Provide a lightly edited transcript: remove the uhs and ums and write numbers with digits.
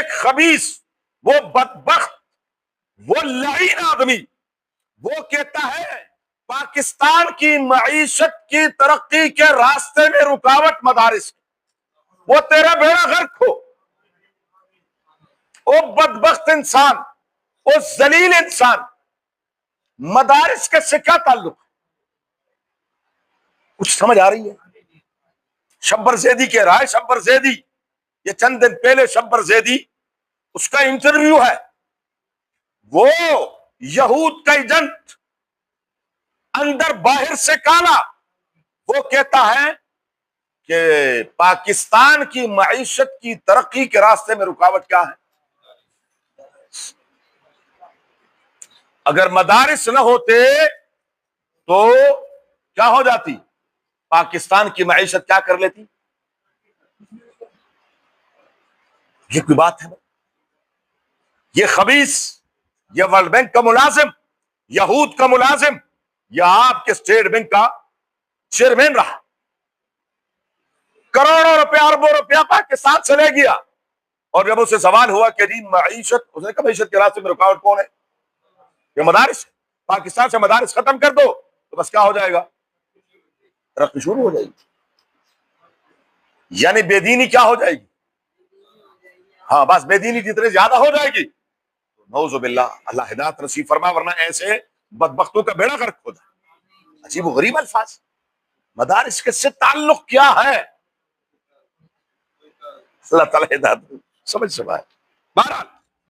ایک خبیث، وہ بدبخت، وہ لعین آدمی، وہ کہتا ہے پاکستان کی معیشت کی ترقی کے راستے میں رکاوٹ مدارس، وہ تیرا بیڑا غرق ہو۔ وہ بدبخت انسان، وہ ذلیل انسان، مدارس کے سے کیا تعلق؟ کچھ سمجھ آ رہی ہے؟ شبر زیدی کہہ رہا ہے، شبر زیدی، یہ چند دن پہلے شبر زیدی اس کا انٹرویو ہے، وہ یہود کا ایجنٹ، اندر باہر سے کالا، وہ کہتا ہے کہ پاکستان کی معیشت کی ترقی کے راستے میں رکاوٹ کیا ہے؟ اگر مدارس نہ ہوتے تو کیا ہو جاتی؟ پاکستان کی معیشت کیا کر لیتی؟ یہ کوئی بات ہے؟ یہ خبیث، یہ ورلڈ بینک کا ملازم، یہود کا ملازم، یہ آپ کے اسٹیٹ بینک کا چیئرمین رہا، کروڑوں روپیہ اربوں روپیہ پاکستان سے لے گیا، اور جب اسے سوال ہوا کہ جی معیشت، اس نے کہا معیشت کے راستے میں رکاوٹ کون ہے؟ یہ مدارس ہے، پاکستان سے مدارس ختم کر دو تو بس کیا ہو جائے گا؟ ترقی شروع ہو جائے گی، یعنی بے دینی کیا ہو جائے گی؟ ہاں بس بے دینی جتنے زیادہ ہو جائے گی، نعوذ باللہ، اللہ ہدایت نصیب فرما، ورنہ ایسے بدبختوں کا بیڑا غرق ہو جائے۔ عجیب و غریب الفاظ، مدارس کے سے تعلق کیا ہے؟ اللہ تعالیٰ ہدایت سمجھ سکتا ہے۔ بہرحال